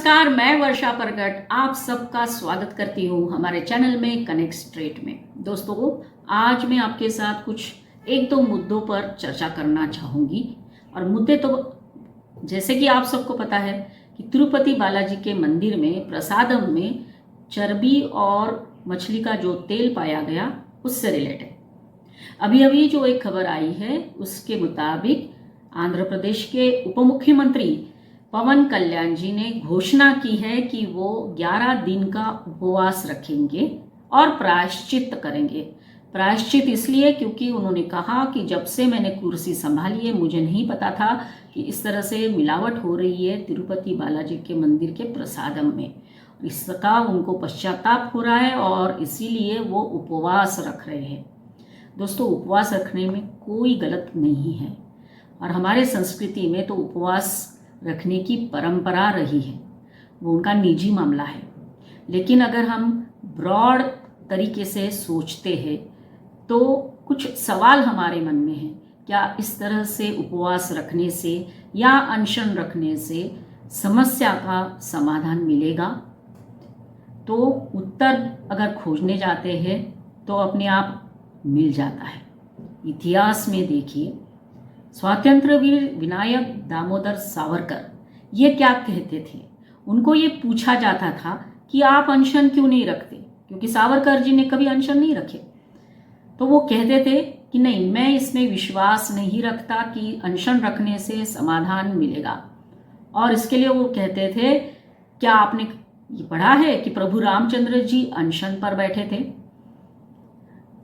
नमस्कार, मैं वर्षा प्रगट आप सबका स्वागत करती हूँ हमारे चैनल में कनेक्ट स्ट्रेट में। दोस्तों, आज मैं आपके साथ कुछ एक दो मुद्दों पर चर्चा करना चाहूँगी। और मुद्दे तो जैसे कि आप सबको पता है कि तिरुपति बालाजी के मंदिर में प्रसादम में चर्बी और मछली का जो तेल पाया गया उससे रिलेटेड अभी अभी जो एक खबर आई है उसके मुताबिक आंध्र प्रदेश के उप मुख्यमंत्री पवन कल्याण जी ने घोषणा की है कि वो 11 दिन का उपवास रखेंगे और प्रायश्चित करेंगे। प्रायश्चित इसलिए क्योंकि उन्होंने कहा कि जब से मैंने कुर्सी संभाली है मुझे नहीं पता था कि इस तरह से मिलावट हो रही है तिरुपति बालाजी के मंदिर के प्रसादम में। इसका उनको पश्चाताप हो रहा है और इसीलिए वो उपवास रख रहे हैं। दोस्तों, उपवास रखने में कोई गलत नहीं है और हमारे संस्कृति में तो उपवास रखने की परंपरा रही है, वो उनका निजी मामला है। लेकिन अगर हम ब्रॉड तरीके से सोचते हैं तो कुछ सवाल हमारे मन में हैं। क्या इस तरह से उपवास रखने से या अनशन रखने से समस्या का समाधान मिलेगा? तो उत्तर अगर खोजने जाते हैं तो अपने आप मिल जाता है। इतिहास में देखिए, स्वातंत्र्य वीर विनायक दामोदर सावरकर ये क्या कहते थे। उनको ये पूछा जाता था कि आप अनशन क्यों नहीं रखते, क्योंकि सावरकर जी ने कभी अनशन नहीं रखे। तो वो कहते थे कि नहीं, मैं इसमें विश्वास नहीं रखता कि अनशन रखने से समाधान मिलेगा। और इसके लिए वो कहते थे, क्या आपने ये पढ़ा है कि प्रभु रामचंद्र जी अनशन पर बैठे थे?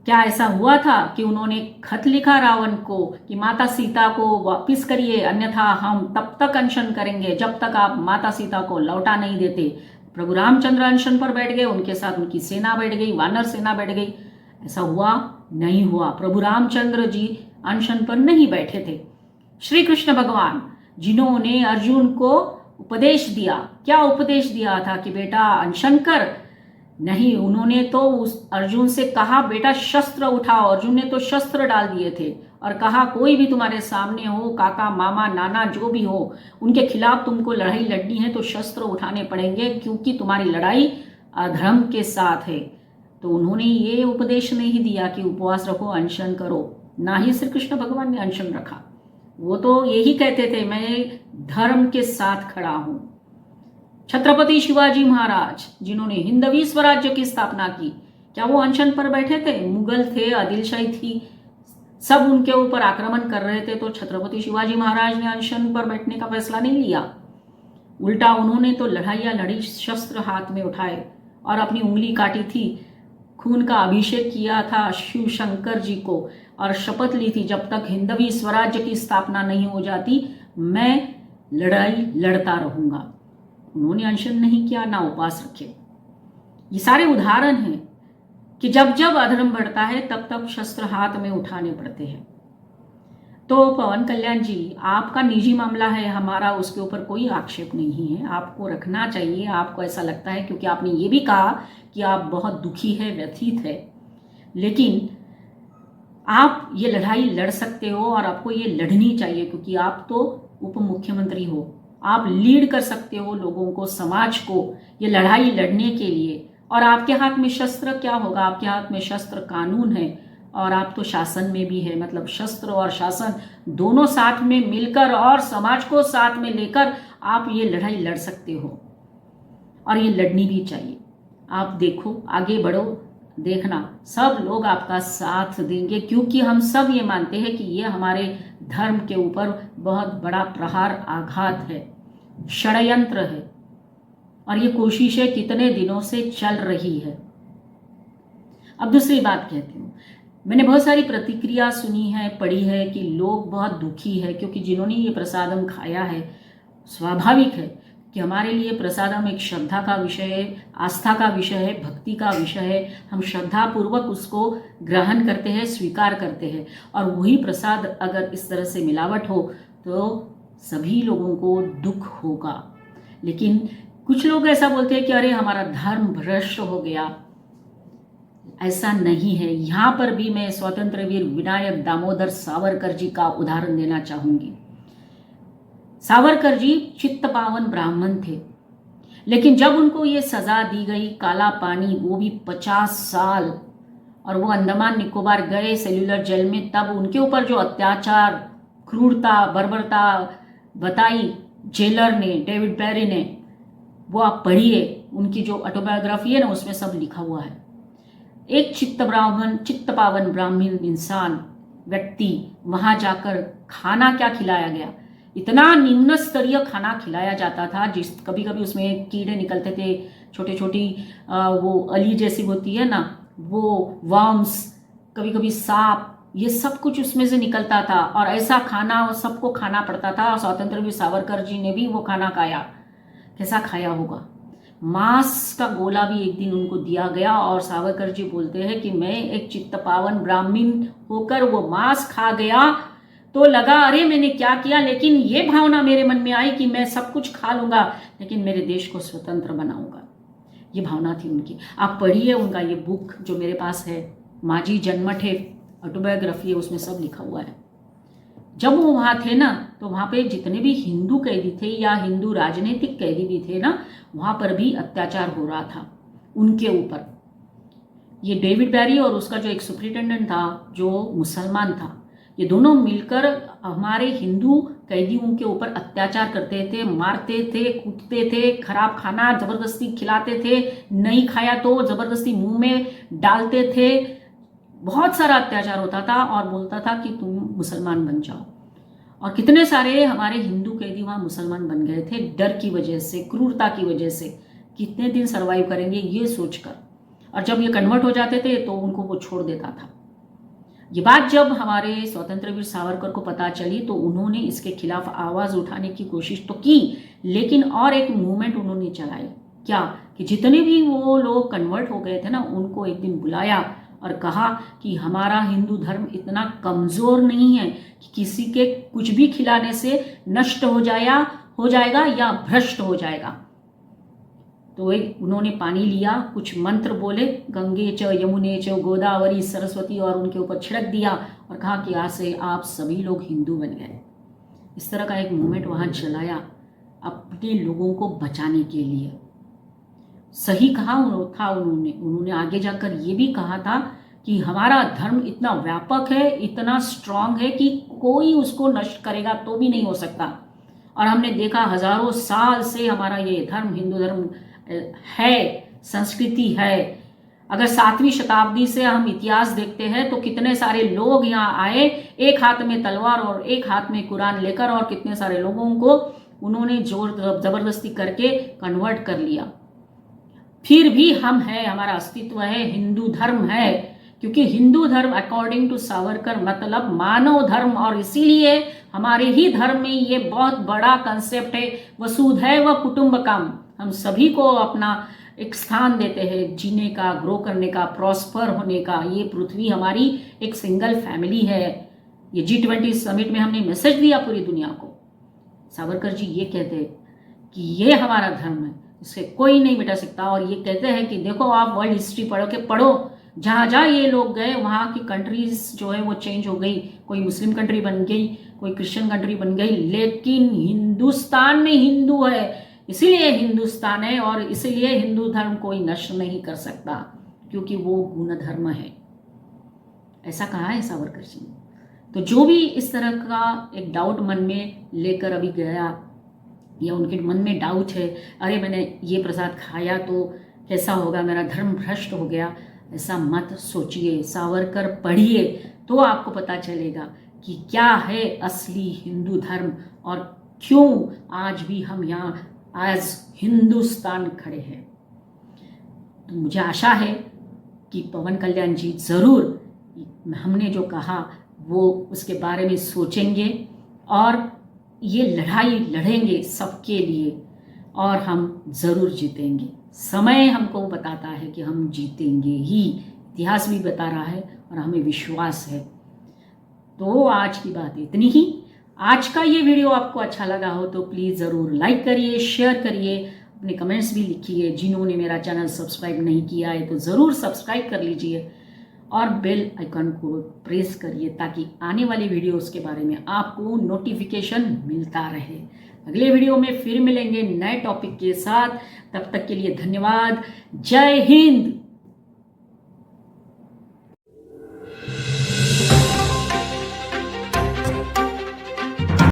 क्या ऐसा हुआ था कि उन्होंने खत लिखा रावण को कि माता सीता को वापिस करिए, अन्यथा हम तब तक अनशन करेंगे जब तक आप माता सीता को लौटा नहीं देते? प्रभु रामचंद्र अनशन पर बैठ गए, उनके साथ उनकी सेना बैठ गई, वानर सेना बैठ गई। ऐसा हुआ? नहीं हुआ। प्रभु रामचंद्र जी अनशन पर नहीं बैठे थे। श्री कृष्ण भगवान जिन्होंने अर्जुन को उपदेश दिया, क्या उपदेश दिया था कि बेटा अनशन कर? नहीं, उन्होंने तो उस अर्जुन से कहा बेटा शस्त्र उठाओ। अर्जुन ने तो शस्त्र डाल दिए थे और कहा कोई भी तुम्हारे सामने हो, काका मामा नाना जो भी हो, उनके खिलाफ तुमको लड़ाई लड़नी है तो शस्त्र उठाने पड़ेंगे, क्योंकि तुम्हारी लड़ाई अधर्म के साथ है। तो उन्होंने ये उपदेश नहीं दिया कि उपवास रखो, अनशन करो। ना ही श्री कृष्ण भगवान ने अनशन रखा। वो तो यही कहते थे, मैं धर्म के साथ खड़ा हूं। छत्रपति शिवाजी महाराज जिन्होंने हिंदवी स्वराज्य की स्थापना की, क्या वो अनशन पर बैठे थे? मुगल थे, आदिलशाही थी, सब उनके ऊपर आक्रमण कर रहे थे, तो छत्रपति शिवाजी महाराज ने अनशन पर बैठने का फैसला नहीं लिया। उल्टा उन्होंने तो लड़ाइयाँ लड़ी, शस्त्र हाथ में उठाए और अपनी उंगली काटी थी, खून का अभिषेक किया था शिव शंकर जी को और शपथ ली थी जब तक हिंदवी स्वराज्य की स्थापना नहीं हो जाती मैं लड़ाई लड़ता रहूंगा। उन्होंने अनशन नहीं किया, ना उपवास रखे। ये सारे उदाहरण हैं कि जब जब अधर्म बढ़ता है तब तब शस्त्र हाथ में उठाने पड़ते हैं। तो पवन कल्याण जी, आपका निजी मामला है, हमारा उसके ऊपर कोई आक्षेप नहीं है। आपको रखना चाहिए, आपको ऐसा लगता है, क्योंकि आपने ये भी कहा कि आप बहुत दुखी है, व्यथित है। लेकिन आप ये लड़ाई लड़ सकते हो और आपको ये लड़नी चाहिए, क्योंकि आप तो उप मुख्यमंत्री हो। आप लीड कर सकते हो लोगों को, समाज को ये लड़ाई लड़ने के लिए। और आपके हाथ में शस्त्र क्या होगा? आपके हाथ में शस्त्र कानून है और आप तो शासन में भी है। मतलब शस्त्र और शासन दोनों साथ में मिलकर और समाज को साथ में लेकर आप ये लड़ाई लड़ सकते हो और ये लड़नी भी चाहिए। आप देखो, आगे बढ़ो, देखना सब लोग आपका साथ देंगे, क्योंकि हम सब ये मानते हैं कि ये हमारे धर्म के ऊपर बहुत बड़ा प्रहार आघात है, षड्यंत्र है और ये कोशिशें कितने दिनों से चल रही है। अब दूसरी बात कहती हूँ, मैंने बहुत सारी प्रतिक्रिया सुनी है, पढ़ी है कि लोग बहुत दुखी है क्योंकि जिन्होंने ये प्रसादम खाया है, स्वाभाविक है कि हमारे लिए प्रसादम एक श्रद्धा का विषय है, आस्था का विषय है, भक्ति का विषय है। हम श्रद्धापूर्वक उसको ग्रहण करते हैं, स्वीकार करते हैं। और वही प्रसाद अगर इस तरह से मिलावट हो तो सभी लोगों को दुख होगा। लेकिन कुछ लोग ऐसा बोलते हैं कि अरे हमारा धर्म भ्रष्ट हो गया। ऐसा नहीं है। यहाँ पर भी मैं स्वतंत्र वीर विनायक दामोदर सावरकर जी का उदाहरण देना चाहूंगी। सावरकर जी चित्त पावन ब्राह्मण थे। लेकिन जब उनको ये सज़ा दी गई, काला पानी, वो भी 50 साल, और वो अंडमान निकोबार गए सेल्यूलर जेल में, तब उनके ऊपर जो अत्याचार, क्रूरता, बर्बरता बताई जेलर ने, डेविड बैरी ने, वो आप पढ़िए। उनकी जो ऑटोबायोग्राफी है ना, उसमें सब लिखा हुआ है। एक चित्त पावन ब्राह्मण इंसान व्यक्ति वहां जाकर खाना क्या खिलाया गया, इतना निम्न स्तरीय खाना खिलाया जाता था, जिस कभी कभी उसमें कीड़े निकलते थे, छोटी छोटी वो अली जैसी होती है ना, वो वर्म्स, कभी कभी सांप, ये सब कुछ उसमें से निकलता था, और ऐसा खाना सबको खाना पड़ता था। स्वतंत्र वीर सावरकर जी ने भी वो खाना खाया। कैसा खाया होगा? मांस का गोला भी एक दिन उनको दिया गया, और सावरकर जी बोलते हैं कि मैं एक चित्त पावन ब्राह्मण होकर वो मांस खा गया तो लगा अरे मैंने क्या किया, लेकिन ये भावना मेरे मन में आई कि मैं सब कुछ खा लूंगा लेकिन मेरे देश को स्वतंत्र बनाऊंगा। ये भावना थी उनकी। आप पढ़िए उनका ये बुक जो मेरे पास है, माझी जन्मठे ऑटोबायोग्राफी है, उसमें सब लिखा हुआ है। जब वो वहाँ थे ना, तो वहाँ पे जितने भी हिंदू कैदी थे या हिंदू राजनीतिक कैदी भी थे ना, वहाँ पर भी अत्याचार हो रहा था उनके ऊपर। ये डेविड बैरी और उसका जो एक सुपरिटेंडेंट था जो मुसलमान था, ये दोनों मिलकर हमारे हिंदू कैदियों के ऊपर अत्याचार करते थे, मारते थे, कूटते थे, खराब खाना जबरदस्ती खिलाते थे, नहीं खाया तो जबरदस्ती मुंह में डालते थे, बहुत सारा अत्याचार होता था, और बोलता था कि तुम मुसलमान बन जाओ। और कितने सारे हमारे हिंदू कैदी वहाँ मुसलमान बन गए थे, डर की वजह से, क्रूरता की वजह से। कितने दिन सरवाइव करेंगे ये सोचकर, और जब ये कन्वर्ट हो जाते थे तो उनको वो छोड़ देता था। ये बात जब हमारे स्वतंत्र वीर सावरकर को पता चली तो उन्होंने इसके खिलाफ आवाज उठाने की कोशिश तो की, लेकिन और एक मूवमेंट उन्होंने चलाई। क्या कि जितने भी वो लोग कन्वर्ट हो गए थे ना, उनको एक दिन बुलाया और कहा कि हमारा हिंदू धर्म इतना कमजोर नहीं है कि किसी के कुछ भी खिलाने से नष्ट हो जाएगा या भ्रष्ट हो जाएगा। तो उन्होंने पानी लिया, कुछ मंत्र बोले, गंगे च यमुने च गोदावरी सरस्वती, और उनके ऊपर छिड़क दिया और कहा कि आज से आप सभी लोग हिंदू बन गए। इस तरह का एक मूवमेंट वहां चलाया अपने लोगों को बचाने के लिए। सही कहा था उन्होंने आगे जाकर ये भी कहा था कि हमारा धर्म इतना व्यापक है, इतना स्ट्रांग है कि कोई उसको नष्ट करेगा तो भी नहीं हो सकता। और हमने देखा हजारों साल से हमारा ये धर्म, हिंदू धर्म है, संस्कृति है। अगर 7वीं शताब्दी से हम इतिहास देखते हैं तो कितने सारे लोग यहाँ आए, एक हाथ में तलवार और एक हाथ में कुरान लेकर, और कितने सारे लोगों को उन्होंने जोर जबरदस्ती करके कन्वर्ट कर लिया। फिर भी हम है, हमारा अस्तित्व है, हिंदू धर्म है, क्योंकि हिंदू धर्म अकॉर्डिंग टू सावरकर मतलब मानव धर्म, और इसीलिए हमारे ही धर्म में ये बहुत बड़ा कंसेप्ट है वसुधैव कुटुंबकम। हम सभी को अपना एक स्थान देते हैं जीने का, ग्रो करने का, प्रॉस्पर होने का। ये पृथ्वी हमारी एक सिंगल फैमिली है। ये G20 समिट में हमने मैसेज दिया पूरी दुनिया को। सावरकर जी ये कहते हैं कि ये हमारा धर्म है, इसे कोई नहीं मिटा सकता। और ये कहते हैं कि देखो आप वर्ल्ड हिस्ट्री पढ़ो, जहाँ जहाँ ये लोग गए वहाँ की कंट्रीज जो है वो चेंज हो गई। कोई मुस्लिम कंट्री बन गई, कोई क्रिश्चियन कंट्री बन गई, लेकिन हिंदुस्तान में हिंदू है, इसीलिए हिंदुस्तान है, और इसीलिए हिंदू धर्म कोई नष्ट नहीं कर सकता, क्योंकि वो गुण धर्म है। ऐसा कहा है सावरकर जी ने। तो जो भी इस तरह का एक डाउट मन में लेकर अभी गया, या उनके मन में डाउट है, अरे मैंने ये प्रसाद खाया तो कैसा होगा, मेरा धर्म भ्रष्ट हो गया, ऐसा मत सोचिए। सावरकर पढ़िए तो आपको पता चलेगा कि क्या है असली हिंदू धर्म, और क्यों आज भी हम यहाँ आज हिंदुस्तान खड़े हैं। तो मुझे आशा है कि पवन कल्याण जी जरूर हमने जो कहा वो उसके बारे में सोचेंगे, और ये लड़ाई लड़ेंगे सबके लिए, और हम जरूर जीतेंगे। समय हमको बताता है कि हम जीतेंगे ही, इतिहास भी बता रहा है, और हमें विश्वास है। तो आज की बात इतनी ही। आज का ये वीडियो आपको अच्छा लगा हो तो प्लीज़ ज़रूर लाइक करिए, शेयर करिए, अपने कमेंट्स भी लिखिए। जिन्होंने मेरा चैनल सब्सक्राइब नहीं किया है तो ज़रूर सब्सक्राइब कर लीजिए, और बेल आइकन को प्रेस करिए ताकि आने वाले वीडियोस के बारे में आपको नोटिफिकेशन मिलता रहे। अगले वीडियो में फिर मिलेंगे नए टॉपिक के साथ। तब तक के लिए धन्यवाद। जय हिंद।